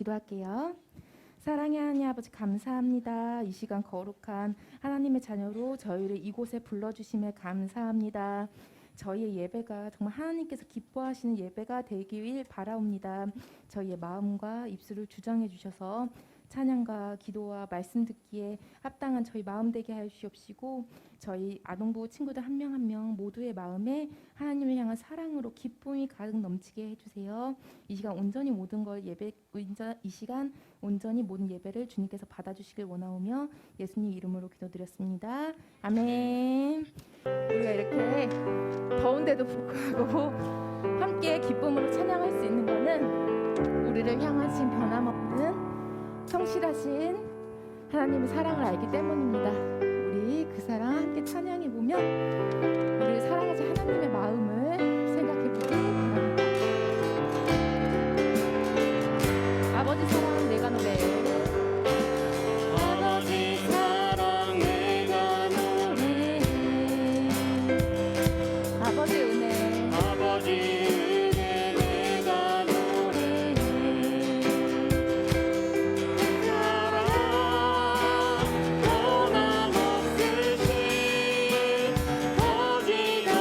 기도할게요. 사랑의 하나님 아버지 감사합니다. 이 시간 거룩한 하나님의 자녀로 저희를 이곳에 불러주심에 감사합니다. 저희의 예배가 정말 하나님께서 기뻐하시는 예배가 되길 바라옵니다. 저희의 마음과 입술을 주장해 주셔서 찬양과 기도와 말씀 듣기에 합당한 저희 마음 되게 하시옵시고 저희 아동부 친구들 한 명 한 명 모두의 마음에 하나님을 향한 사랑으로 기쁨이 가득 넘치게 해주세요. 이 시간 온전히 모든 걸 이 시간 온전히 모든 예배를 주님께서 받아주시길 원하오며 예수님 이름으로 기도드렸습니다. 아멘. 우리가 이렇게 더운데도 불구하고 함께 기쁨으로 찬양할 수 있는 것은 우리를 향하신 변함없는 성실하신 하나님의 사랑을 알기 때문입니다. 우리 그 사랑 함께 찬양해 보면 우리를 사랑하신 하나님의 마음을 생각해 보기 바랍니다. 아버지 사랑 내가 노래해. 아버지 사랑 내가 노래해. 아버지 은혜. 아버지 은혜 내가 노래해. 사랑 변함없으신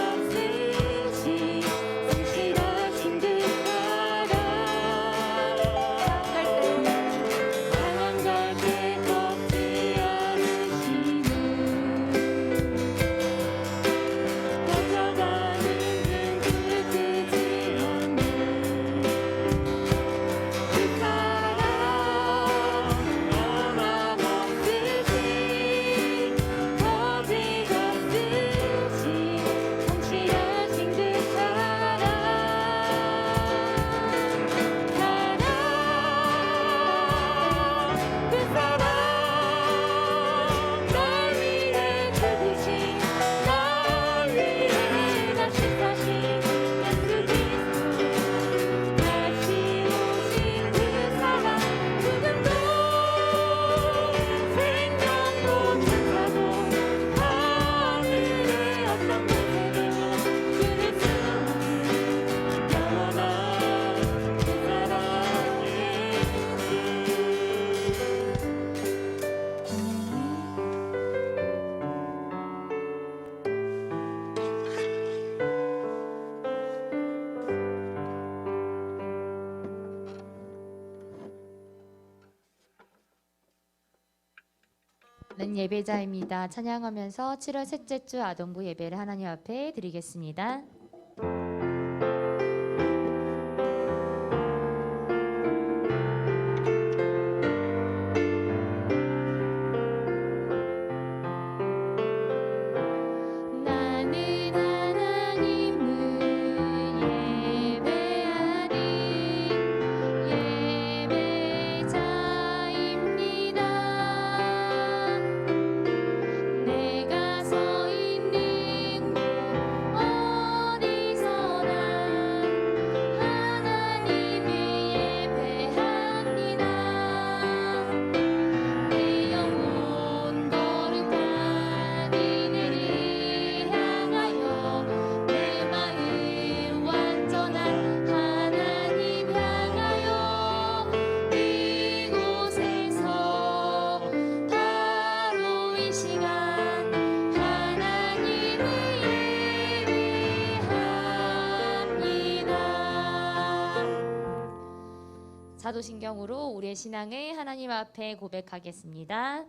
거짓없으신 성실하신 그 사랑 강한 갈대 꺾지 않으시는 퍼져가는 등 끄지 않는 그 사랑 변함없으신 거짓없으신 성실하신 그 사랑 그 사랑 날 위해 죽으신 날 위해 다시 사신 예수 그리스도 다시 오신 그 사랑 누군도 생명도 천사도 하늘의 어떤 곳에도 그릴 수 없는 영원한 그 사랑 는 예배자입니다. 찬양하면서 7월 셋째 주 아동부 예배를 하나님 앞에 드리겠습니다. 나는 하나님을 예배하는 예배자입니다. 내가 서 있는 곳 어디서나 하나님을 예배합니다. 내 영혼 거룩한 이들을 향하여 내 마음 완전한 하나님 향하여 이곳에서 바로 이 시간 하나님을 예배합니다. 사도신경으로 우리의 신앙을 하나님 앞에 고백하겠습니다.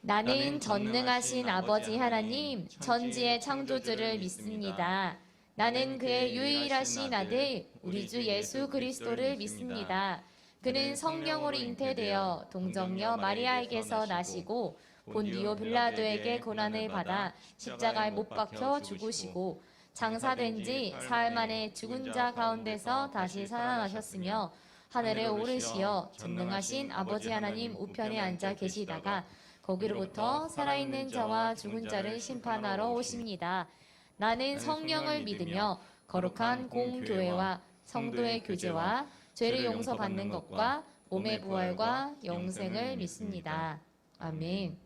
나는 전능하신 아버지 하나님, 천지의 창조주를 믿습니다. 나는 그의 유일하신 아들, 우리 주 예수 그리스도를 믿습니다. 그는 성령으로 잉태되어 동정녀 마리아에게서 나시고 본디오 빌라도에게 고난을 받아 십자가에 못 박혀 죽으시고 장사된 지 사흘 만에 죽은 자 가운데서 다시 살아나셨으며 하늘에 오르시어 전능하신 아버지 하나님 우편에 앉아 계시다가 거기로부터 살아있는 자와 죽은 자를 심판하러 오십니다. 나는 성령을 믿으며 거룩한 공교회와 성도의 교제와 죄를 용서받는 것과 몸의 부활과 영생을 믿습니다. 아멘.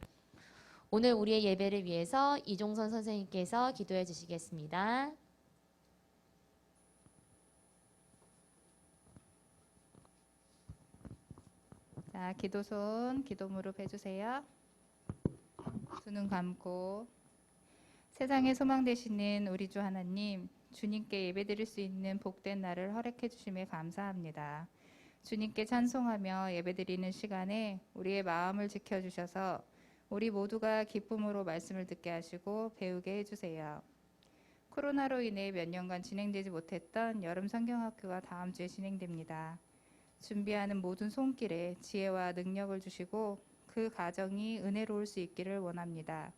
오늘 우리의 예배를 위해서 이종선 선생님께서 기도해 주시겠습니다. 자, 기도손, 기도 무릎 해주세요. 두 눈 감고 세상의 소망 되시는 우리 주 하나님, 주님께 예배드릴 수 있는 복된 날을 허락해 주심에 감사합니다. 주님께 찬송하며 예배드리는 시간에 우리의 마음을 지켜주셔서 우리 모두가 기쁨으로 말씀을 듣게 하시고 배우게 해주세요. 코로나로 인해 몇 년간 진행되지 못했던 여름 성경학교가 다음 주에 진행됩니다. 준비하는 모든 손길에 지혜와 능력을 주시고 그 과정이 은혜로울 수 있기를 원합니다.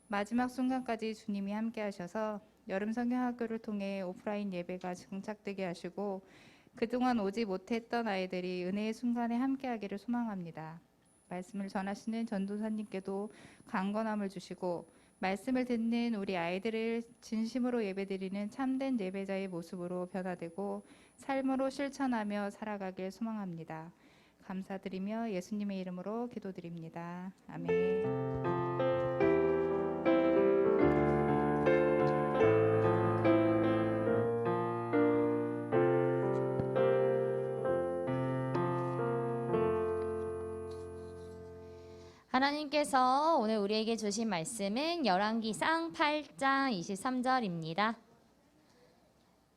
마지막 순간까지 주님이 함께 하셔서 여름 성경학교를 통해 오프라인 예배가 정착되게 하시고 그동안 오지 못했던 아이들이 은혜의 순간에 함께 하기를 소망합니다. 말씀을 전하시는 전도사님께도 강건함을 주시고 말씀을 듣는 우리 아이들을 진심으로 예배드리는 참된 예배자의 모습으로 변화되고 삶으로 실천하며 살아가길 소망합니다. 감사드리며 예수님의 이름으로 기도드립니다. 아멘. 하나님께서 오늘 우리에게 주신 말씀은 열왕기상 8장 23절입니다.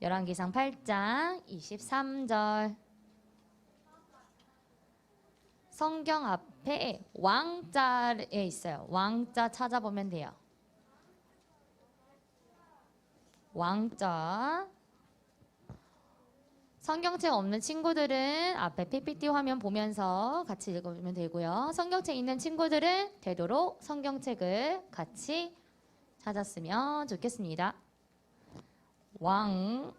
열왕기상 8장 23절. 성경 앞에 왕자에 있어요. 왕자 찾아보면 돼요. 왕자. 성경책 없는 친구들은 앞에 PPT 화면 보면서 같이 읽으면 되고요. 성경책 있는 친구들은 되도록 성경책을 같이 찾았으면 좋겠습니다. 왕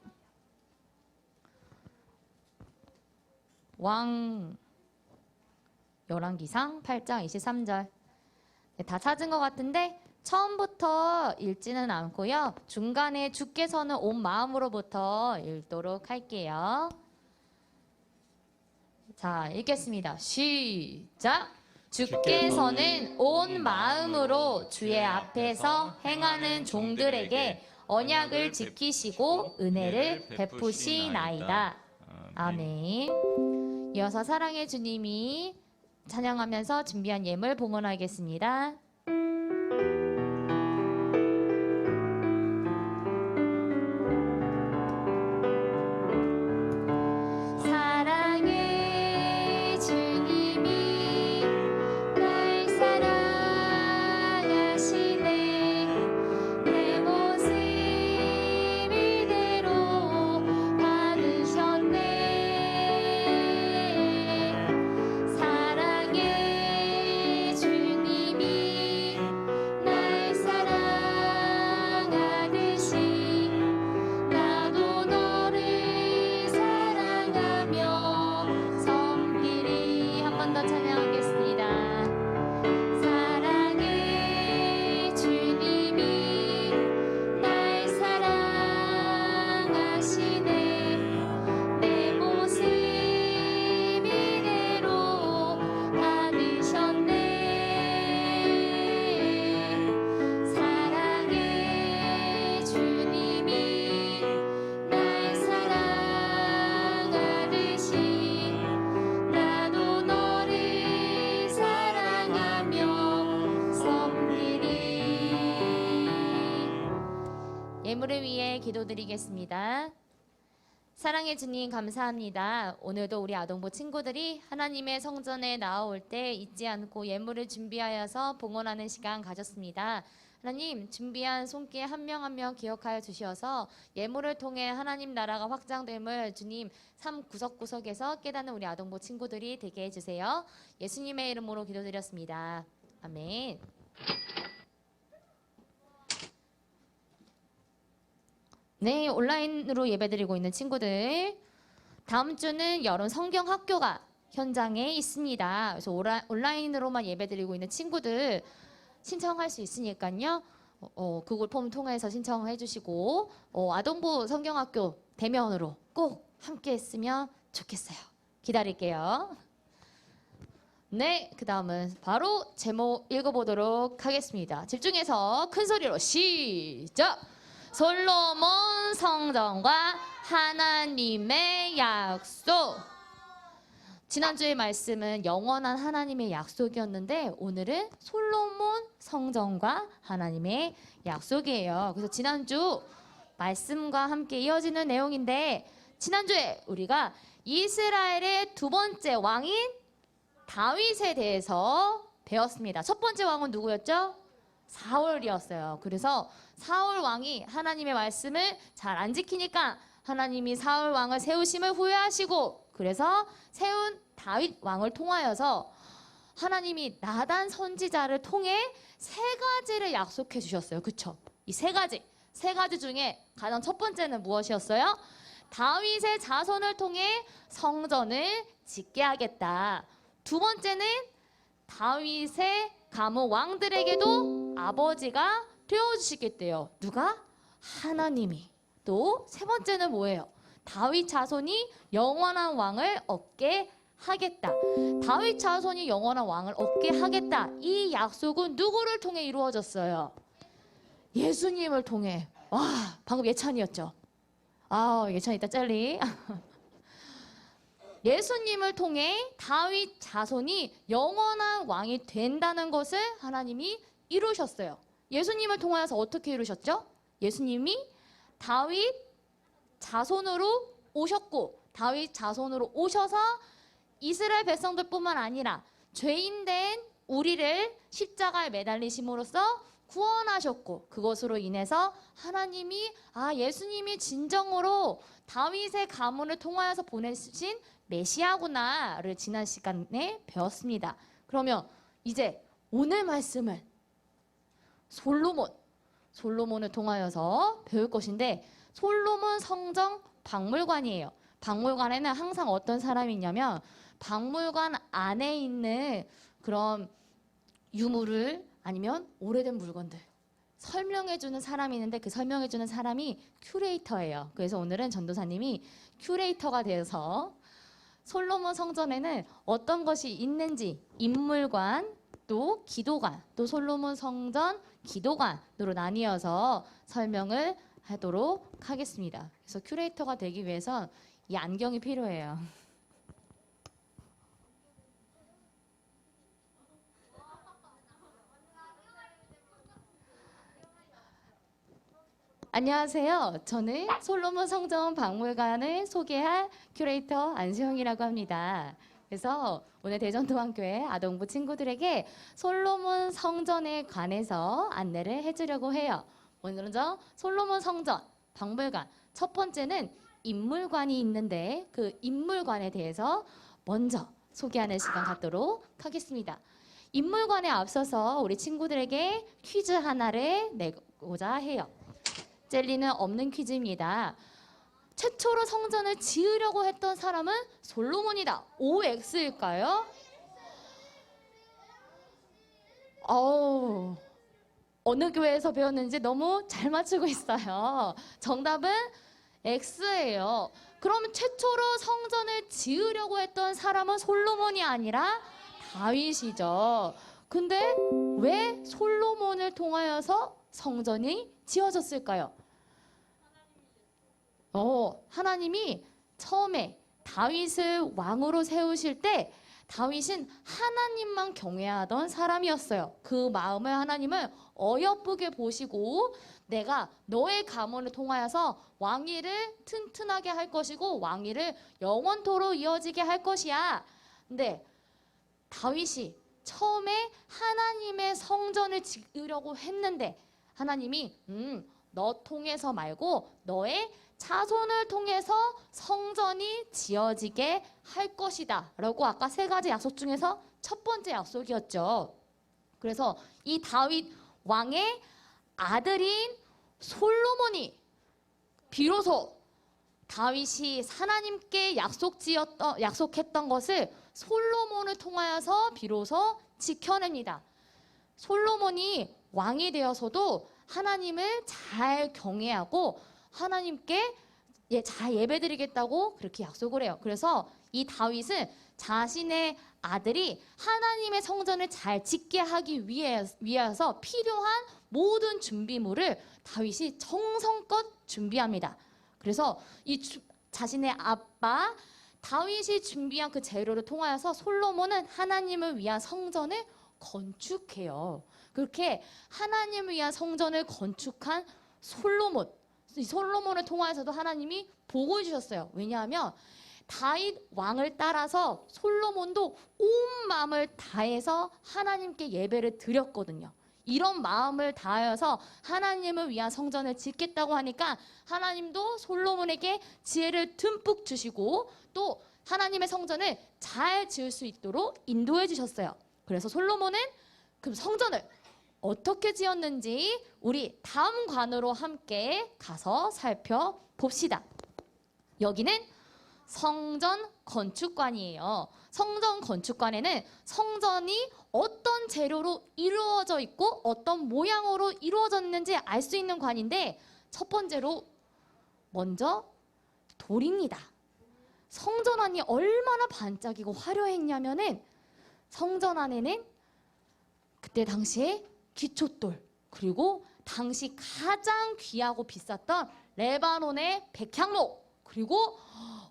열왕기상 8장 23절. 네, 다 찾은 것 같은데 처음부터 읽지는 않고요. 중간에 주께서는 온 마음으로부터 읽도록 할게요. 자, 읽겠습니다. 시작! 주께서는 온 마음으로 주의 앞에서 행하는 종들에게 언약을 지키시고 은혜를 베푸시나이다. 아멘. 이어서 사랑의 주님이 찬양하면서 준비한 예물 봉헌하겠습니다. 예물을 위해 기도드리겠습니다. 사랑의 주님 감사합니다. 오늘도 우리 아동부 친구들이 하나님의 성전에 나아올 때 잊지 않고 예물을 준비하여서 봉헌하는 시간 가졌습니다. 하나님, 준비한 손길 한 명 한 명 기억하여 주시어서 예물을 통해 하나님 나라가 확장됨을 주님 삶 구석구석에서 깨닫는 우리 아동부 친구들이 되게 해주세요. 예수님의 이름으로 기도드렸습니다. 아멘. 네, 온라인으로 예배드리고 있는 친구들, 다음 주는 여름 성경 학교가 현장에 있습니다. 그래서 온라인으로만 예배드리고 있는 친구들 신청할 수 있으니까요. 구글 폼 통해서 신청해 주시고 아동부 성경학교 대면으로 꼭 함께 했으면 좋겠어요. 기다릴게요. 네, 그 다음은 바로 제목 읽어보도록 하겠습니다. 집중해서 큰 소리로 시작! 솔로몬 성전과 하나님의 약속. 지난주의 말씀은 영원한 하나님의 약속이었는데 오늘은 솔로몬 성전과 하나님의 약속이에요. 그래서 지난주 말씀과 함께 이어지는 내용인데 지난주에 우리가 이스라엘의 두 번째 왕인 다윗에 대해서 배웠습니다. 첫 번째 왕은 누구였죠? 사울이었어요. 그래서 사울 왕이 하나님의 말씀을 잘 안 지키니까 하나님이 사울 왕을 세우심을 후회하시고 그래서 세운 다윗 왕을 통하여서 하나님이 나단 선지자를 통해 세 가지를 약속해 주셨어요. 그쵸? 이 세 가지 중에 가장 첫 번째는 무엇이었어요? 다윗의 자손을 통해 성전을 짓게 하겠다. 두 번째는 다윗의 가문 왕들에게도 아버지가 되어주시겠대요. 누가? 하나님이. 또 세 번째는 뭐예요? 다윗 자손이 영원한 왕을 얻게 하겠다. 다윗 자손이 영원한 왕을 얻게 하겠다. 이 약속은 누구를 통해 이루어졌어요? 예수님을 통해. 와, 방금 예찬이었죠? 아, 예찬 이따 짤리. 예수님을 통해 다윗 자손이 영원한 왕이 된다는 것을 하나님이 이루셨어요. 예수님을 통하여서 어떻게 이루셨죠? 예수님이 다윗 자손으로 오셨고 다윗 자손으로 오셔서 이스라엘 백성들뿐만 아니라 죄인된 우리를 십자가에 매달리심으로써 구원하셨고 그것으로 인해서 하나님이 예수님이 진정으로 다윗의 가문을 통하여서 보내신 메시아구나를 지난 시간에 배웠습니다. 그러면 이제 오늘 말씀은 솔로몬을 통하여서 배울 것인데 솔로몬 성전 박물관이에요. 박물관에는 항상 어떤 사람이 있냐면 박물관 안에 있는 그런 유물을 아니면 오래된 물건들 설명해주는 사람이 있는데 그 설명해주는 사람이 큐레이터예요. 그래서 오늘은 전도사님이 큐레이터가 되어서 솔로몬 성전에는 어떤 것이 있는지 인물관 또 기도관 또 솔로몬 성전 기도관으로 나뉘어서 설명을 하도록 하겠습니다. 그래서 큐레이터가 되기 위해선 이 안경이 필요해요. 안녕하세요. 저는 솔로몬 성전 박물관을 소개할 큐레이터 안수영이라고 합니다. 그래서 오늘 대전도안교회 아동부 친구들에게 솔로몬 성전에 관해서 안내를 해주려고 해요. 오늘은 솔로몬 성전 박물관 첫 번째는 인물관이 있는데 그 인물관에 대해서 먼저 소개하는 시간 갖도록 하겠습니다. 인물관에 앞서서 우리 친구들에게 퀴즈 하나를 내고자 해요. 젤리는 없는 퀴즈입니다. 최초로 성전을 지으려고 했던 사람은 솔로몬이다. OX일까요? 어느 교회에서 배웠는지 너무 잘 맞추고 있어요. 정답은 X예요. 그럼 최초로 성전을 지으려고 했던 사람은 솔로몬이 아니라 다윗이죠. 근데 왜 솔로몬을 통하여서 성전이 지어졌을까요? 하나님이 처음에 다윗을 왕으로 세우실 때 다윗은 하나님만 경외하던 사람이었어요. 그 마음을 하나님은 어여쁘게 보시고 내가 너의 가문을 통하여서 왕위를 튼튼하게 할 것이고 왕위를 영원토록 이어지게 할 것이야. 근데 다윗이 처음에 하나님의 성전을 지으려고 했는데 하나님이 너 통해서 말고 너의 자손을 통해서 성전이 지어지게 할 것이다 라고 아까 세 가지 약속 중에서 첫 번째 약속이었죠. 그래서 이 다윗 왕의 아들인 솔로몬이 비로소 다윗이 하나님께 약속했던 것을 솔로몬을 통하여서 비로소 지켜냅니다. 솔로몬이 왕이 되어서도 하나님을 잘 경외하고 하나님께 잘 예배드리겠다고 그렇게 약속을 해요. 그래서 이 다윗은 자신의 아들이 하나님의 성전을 잘 짓게 하기 위해서 필요한 모든 준비물을 다윗이 정성껏 준비합니다. 그래서 자신의 아빠 다윗이 준비한 그 재료를 통하여서 솔로몬은 하나님을 위한 성전을 건축해요. 그렇게 하나님을 위한 성전을 건축한 솔로몬, 이 솔로몬을 통하여서도 하나님이 복을 주셨어요. 왜냐하면 다윗 왕을 따라서 솔로몬도 온 마음을 다해서 하나님께 예배를 드렸거든요. 이런 마음을 다하여서 하나님을 위한 성전을 짓겠다고 하니까 하나님도 솔로몬에게 지혜를 듬뿍 주시고 또 하나님의 성전을 잘 지을 수 있도록 인도해 주셨어요. 그래서 솔로몬은 그 성전을 어떻게 지었는지 우리 다음 관으로 함께 가서 살펴봅시다. 여기는 성전 건축관이에요. 성전 건축관에는 성전이 어떤 재료로 이루어져 있고 어떤 모양으로 이루어졌는지 알 수 있는 관인데 첫 번째로 먼저 돌입니다. 성전 안이 얼마나 반짝이고 화려했냐면은 성전 안에는 그때 당시에 기초돌 그리고 당시 가장 귀하고 비쌌던 레바논의 백향목 그리고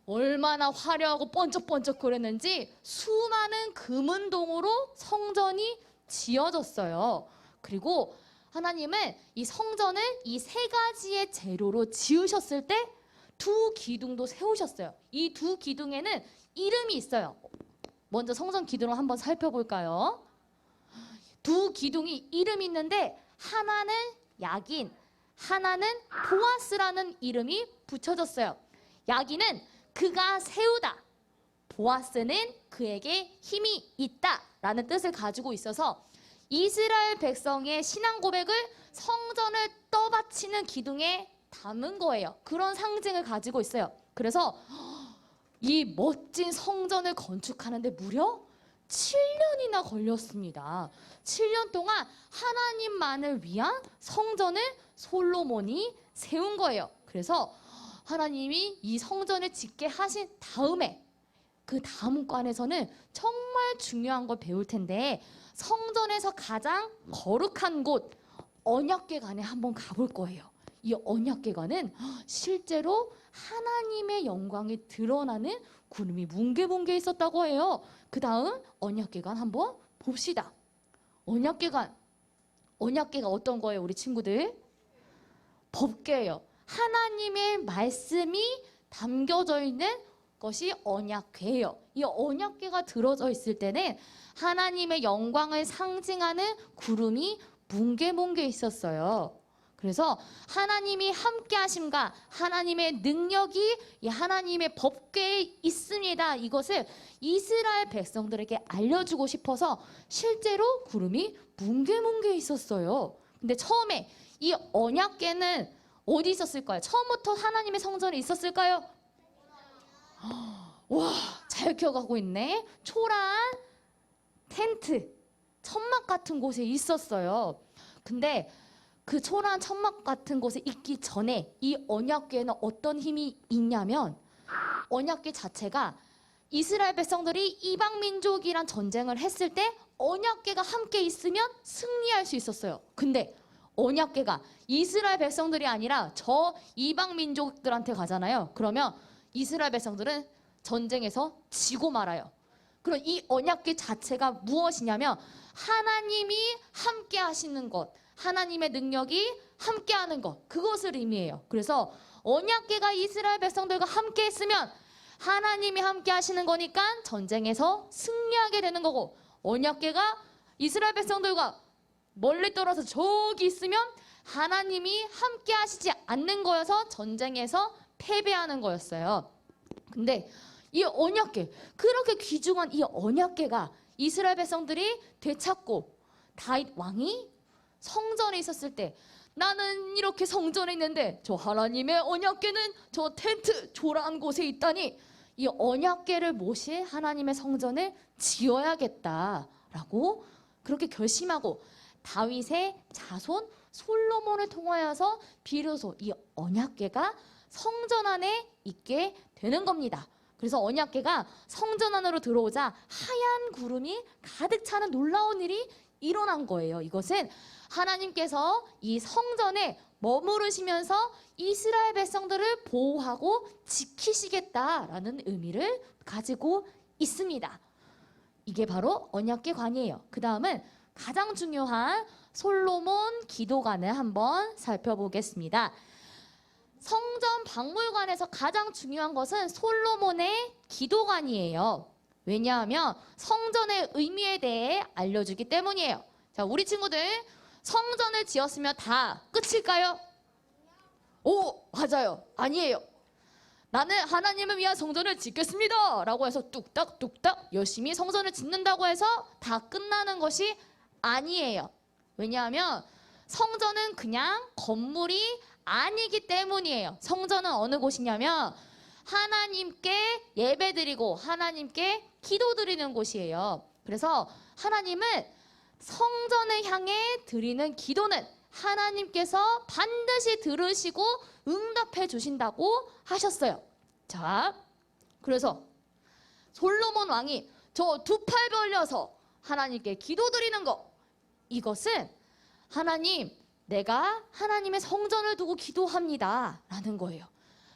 얼마나 화려하고 번쩍번쩍 거렸는지 수많은 금은동으로 성전이 지어졌어요. 그리고 하나님은 이 성전을 이 세 가지의 재료로 지으셨을 때 두 기둥도 세우셨어요. 이 두 기둥에는 이름이 있어요. 먼저 성전 기둥을 한번 살펴볼까요? 두 기둥이 이름이 있는데 하나는 야긴, 하나는 보아스라는 이름이 붙여졌어요. 야긴은 그가 세우다, 보아스는 그에게 힘이 있다라는 뜻을 가지고 있어서 이스라엘 백성의 신앙 고백을 성전을 떠받치는 기둥에 담은 거예요. 그런 상징을 가지고 있어요. 그래서 이 멋진 성전을 건축하는데 무려 7년이나 걸렸습니다. 7년 동안 하나님만을 위한 성전을 솔로몬이 세운 거예요. 그래서 하나님이 이 성전을 짓게 하신 다음에 그 다음 관에서는 정말 중요한 걸 배울 텐데 성전에서 가장 거룩한 곳 언약궤관에 한번 가볼 거예요. 이 언약궤관은 실제로 하나님의 영광이 드러나는 구름이 뭉게뭉게 있었다고 해요. 그 다음 언약궤관 한번 봅시다. 언약궤가 어떤 거예요, 우리 친구들? 법궤예요. 하나님의 말씀이 담겨져 있는 것이 언약궤예요. 이 언약궤가 들어져 있을 때는 하나님의 영광을 상징하는 구름이 뭉게뭉게 있었어요. 그래서 하나님이 함께 하심과 하나님의 능력이 이 하나님의 법궤에 있습니다. 이것을 이스라엘 백성들에게 알려주고 싶어서 실제로 구름이 뭉게뭉게 있었어요. 근데 처음에 이 언약궤는 어디 있었을까요? 처음부터 하나님의 성전에 있었을까요? 와, 잘 기억하고 있네. 초라한 텐트, 천막 같은 곳에 있었어요. 근데 그 초라한 천막 같은 곳에 있기 전에 이 언약궤에는 어떤 힘이 있냐면 언약궤 자체가 이스라엘 백성들이 이방 민족이란 전쟁을 했을 때 언약궤가 함께 있으면 승리할 수 있었어요. 근데 언약궤가 이스라엘 백성들이 아니라 저 이방 민족들한테 가잖아요. 그러면 이스라엘 백성들은 전쟁에서 지고 말아요. 그럼 이 언약궤 자체가 무엇이냐면 하나님이 함께 하시는 것, 하나님의 능력이 함께하는 것, 그것을 의미해요. 그래서 언약궤가 이스라엘 백성들과 함께 했으면 하나님이 함께 하시는 거니까 전쟁에서 승리하게 되는 거고, 언약궤가 이스라엘 백성들과 멀리 떨어져 저기 있으면 하나님이 함께 하시지 않는 거여서 전쟁에서 패배하는 거였어요. 근데 이 언약궤, 그렇게 귀중한 이 언약궤가 이스라엘 백성들이 되찾고 다윗 왕이 성전에 있었을 때 나는 이렇게 성전에 있는데 저 하나님의 언약궤는 저 텐트 초라한 곳에 있다니 이 언약궤를 모실 하나님의 성전을 지어야겠다라고 그렇게 결심하고 다윗의 자손 솔로몬을 통하여서 비로소 이 언약궤가 성전 안에 있게 되는 겁니다. 그래서 언약궤가 성전 안으로 들어오자 하얀 구름이 가득 차는 놀라운 일이 일어난 거예요. 이것은 하나님께서 이 성전에 머무르시면서 이스라엘 백성들을 보호하고 지키시겠다라는 의미를 가지고 있습니다. 이게 바로 언약궤 관이에요. 그 다음은 가장 중요한 솔로몬 기도관을 한번 살펴보겠습니다. 성전 박물관에서 가장 중요한 것은 솔로몬의 기도관이에요. 왜냐하면 성전의 의미에 대해 알려주기 때문이에요. 자, 우리 친구들 성전을 지었으면 다 끝일까요? 오, 맞아요. 아니에요. 나는 하나님을 위한 성전을 짓겠습니다 라고 해서 뚝딱뚝딱 열심히 성전을 짓는다고 해서 다 끝나는 것이 아니에요. 왜냐하면 성전은 그냥 건물이 아니기 때문이에요. 성전은 어느 곳이냐면 하나님께 예배드리고 하나님께 기도드리는 곳이에요. 그래서 하나님은 성전을 향해 드리는 기도는 하나님께서 반드시 들으시고 응답해 주신다고 하셨어요. 자, 그래서 솔로몬 왕이 저 두 팔 벌려서 하나님께 기도드리는 것, 이것은 하나님, 내가 하나님의 성전을 두고 기도합니다 라는 거예요.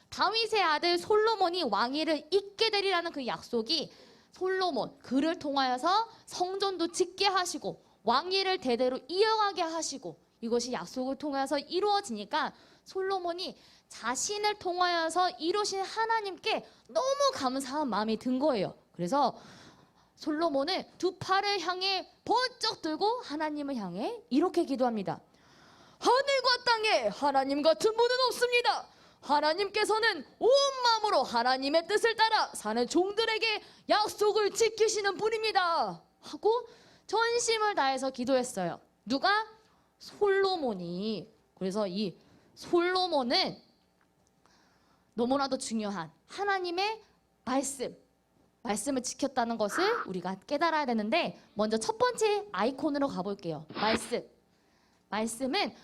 다윗의 아들 솔로몬이 왕위를 잇게 되리라는 그 약속이 솔로몬, 그를 통하여서 성전도 짓게 하시고 왕위를 대대로 이어가게 하시고 이것이 약속을 통해서 이루어지니까 솔로몬이 자신을 통하여서 이루신 하나님께 너무 감사한 마음이 든 거예요. 그래서 솔로몬은 두 팔을 향해 번쩍 들고 하나님을 향해 이렇게 기도합니다. 하늘과 땅에 하나님 같은 분은 없습니다. 하나님께서는 온 마음으로 하나님의 뜻을 따라 사는 종들에게 약속을 지키시는 분입니다 하고 전심을 다해서 기도했어요. 누가? 솔로몬이. 그래서 이 솔로몬은 너무나도 중요한 하나님의 말씀을 지켰다는 것을 우리가 깨달아야 되는데, 먼저 첫 번째 아이콘으로 가볼게요. 말씀은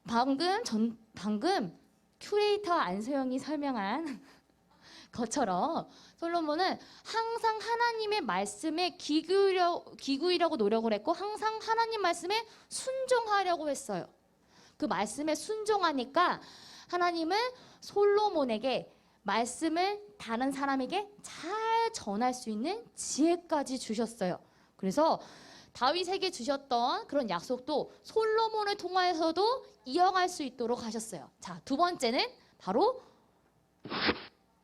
방금 큐레이터 안소영이 설명한 것처럼 솔로몬은 항상 하나님의 말씀에 기구이려고 노력을 했고 항상 하나님 말씀에 순종하려고 했어요. 그 말씀에 순종하니까 하나님은 솔로몬에게 말씀을 다른 사람에게 잘 전할 수 있는 지혜까지 주셨어요. 그래서 다윗에게 주셨던 그런 약속도 솔로몬을 통하여서도 이어갈 수 있도록 하셨어요. 자, 두 번째는 바로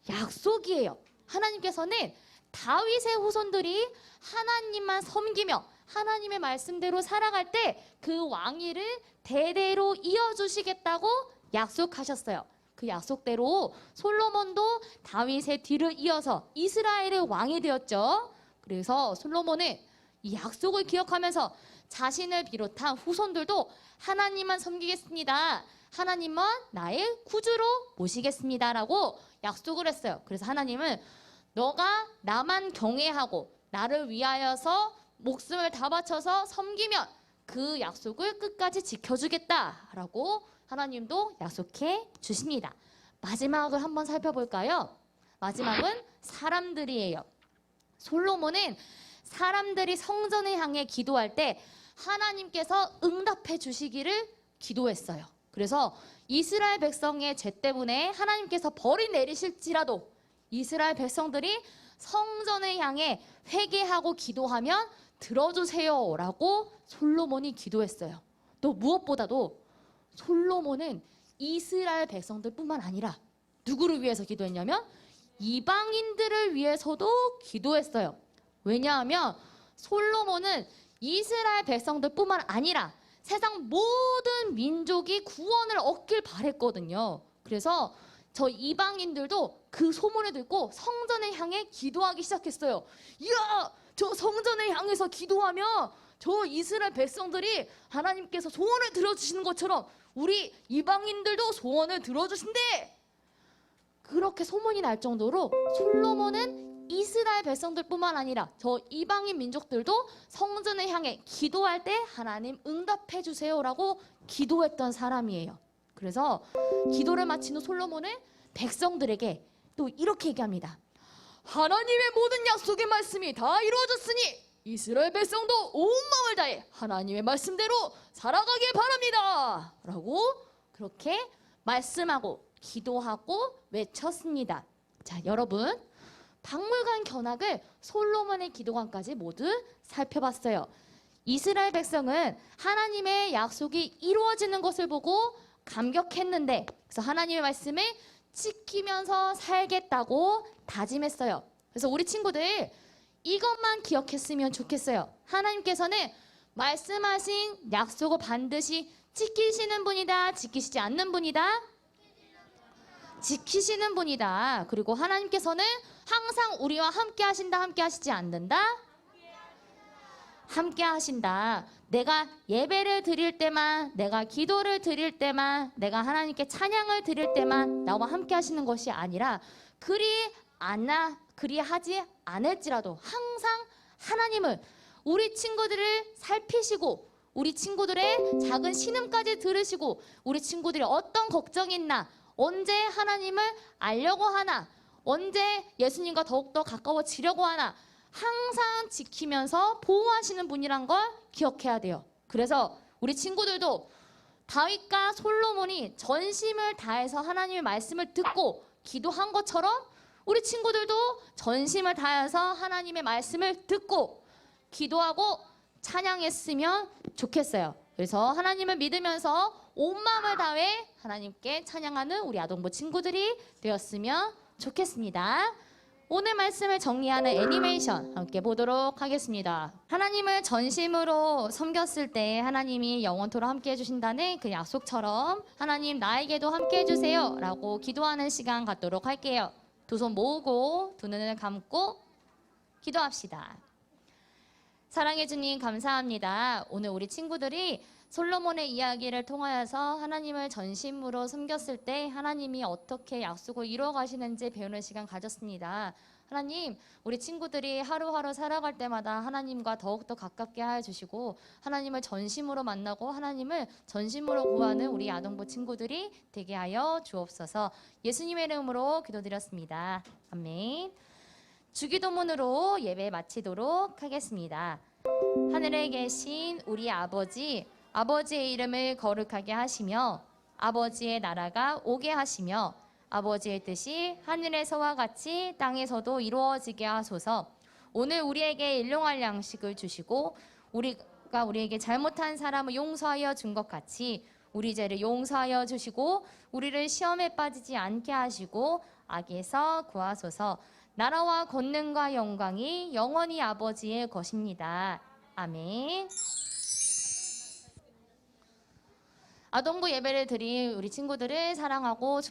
약속이에요. 하나님께서는 다윗의 후손들이 하나님만 섬기며 하나님의 말씀대로 살아갈 때 그 왕위를 대대로 이어주시겠다고 약속하셨어요. 그 약속대로 솔로몬도 다윗의 뒤를 이어서 이스라엘의 왕이 되었죠. 그래서 솔로몬은 이 약속을 기억하면서 자신을 비롯한 후손들도 하나님만 섬기겠습니다. 하나님만 나의 구주로 모시겠습니다 라고 약속을 했어요. 그래서 하나님은 너가 나만 경외하고 나를 위하여서 목숨을 다 바쳐서 섬기면 그 약속을 끝까지 지켜주겠다라고 하나님도 약속해 주십니다. 마지막을 한번 살펴볼까요? 마지막은 사람들이에요. 솔로몬은 사람들이 성전을 향해 기도할 때 하나님께서 응답해 주시기를 기도했어요. 그래서 이스라엘 백성의 죄 때문에 하나님께서 벌이 내리실지라도 이스라엘 백성들이 성전을 향해 회개하고 기도하면 들어주세요 라고 솔로몬이 기도했어요. 또 무엇보다도 솔로몬은 이스라엘 백성들뿐만 아니라 누구를 위해서 기도했냐면 이방인들을 위해서도 기도했어요. 왜냐하면 솔로몬은 이스라엘 백성들뿐만 아니라 세상 모든 민족이 구원을 얻길 바랬거든요. 그래서 저 이방인들도 그 소문을 듣고 성전을 향해 기도하기 시작했어요. 이야, 저 성전을 향해서 기도하면 저 이스라엘 백성들이 하나님께서 소원을 들어주시는 것처럼 우리 이방인들도 소원을 들어주신대. 그렇게 소문이 날 정도로 솔로몬은 이스라엘 백성들뿐만 아니라 저 이방인 민족들도 성전을 향해 기도할 때 하나님 응답해 주세요라고 기도했던 사람이에요. 그래서 기도를 마친 후 솔로몬은 백성들에게 또 이렇게 얘기합니다. 하나님의 모든 약속의 말씀이 다 이루어졌으니 이스라엘 백성도 온 마음을 다해 하나님의 말씀대로 살아가길 바랍니다 라고 그렇게 말씀하고 기도하고 외쳤습니다. 자, 여러분, 박물관 견학을 솔로몬의 기도관까지 모두 살펴봤어요. 이스라엘 백성은 하나님의 약속이 이루어지는 것을 보고 감격했는데, 그래서 하나님의 말씀을 지키면서 살겠다고 다짐했어요. 그래서 우리 친구들 이것만 기억했으면 좋겠어요. 하나님께서는 말씀하신 약속을 반드시 지키시는 분이다, 지키시지 않는 분이다? 지키시는 분이다. 그리고 하나님께서는 항상 우리와 함께 하신다, 함께 하시지 않는다? 함께 하신다. 내가 예배를 드릴 때만, 내가 기도를 드릴 때만, 내가 하나님께 찬양을 드릴 때만 나와 함께 하시는 것이 아니라 그리하지 않을지라도 항상 하나님은 우리 친구들을 살피시고 우리 친구들의 작은 신음까지 들으시고 우리 친구들이 어떤 걱정이 있나, 언제 하나님을 알려고 하나, 언제 예수님과 더욱더 가까워지려고 하나 항상 지키면서 보호하시는 분이란 걸 기억해야 돼요. 그래서 우리 친구들도 다윗과 솔로몬이 전심을 다해서 하나님의 말씀을 듣고 기도한 것처럼 우리 친구들도 전심을 다해서 하나님의 말씀을 듣고 기도하고 찬양했으면 좋겠어요. 그래서 하나님을 믿으면서 온 마음을 다해 하나님께 찬양하는 우리 아동부 친구들이 되었으면 좋겠습니다. 오늘 말씀을 정리하는 애니메이션 함께 보도록 하겠습니다. 하나님을 전심으로 섬겼을 때 하나님이 영원토록 함께 해주신다는 그 약속처럼 하나님 나에게도 함께 해주세요 라고 기도하는 시간 갖도록 할게요. 두 손 모으고 두 눈을 감고 기도합시다. 사랑해 주님 감사합니다. 오늘 우리 친구들이 솔로몬의 이야기를 통하여서 하나님을 전심으로 섬겼을 때 하나님이 어떻게 약속을 이루어 가시는지 배우는 시간 가졌습니다. 하나님, 우리 친구들이 하루하루 살아갈 때마다 하나님과 더욱더 가깝게 하여 주시고 하나님을 전심으로 만나고 하나님을 전심으로 구하는 우리 아동부 친구들이 되게 하여 주옵소서. 예수님의 이름으로 기도드렸습니다. 아멘. 주기도문으로 예배 마치도록 하겠습니다. 하늘에 계신 우리 아버지의 이름을 거룩하게 하시며 아버지의 나라가 오게 하시며 아버지의 뜻이 하늘에서와 같이 땅에서도 이루어지게 하소서. 오늘 우리에게 일용할 양식을 주시고 우리가 우리에게 잘못한 사람을 용서하여 준 것 같이 우리 죄를 용서하여 주시고 우리를 시험에 빠지지 않게 하시고 악에서 구하소서. 나라와 권능과 영광이 영원히 아버지의 것입니다. 아멘. 아동부 예배를 드린 우리 친구들을 사랑하고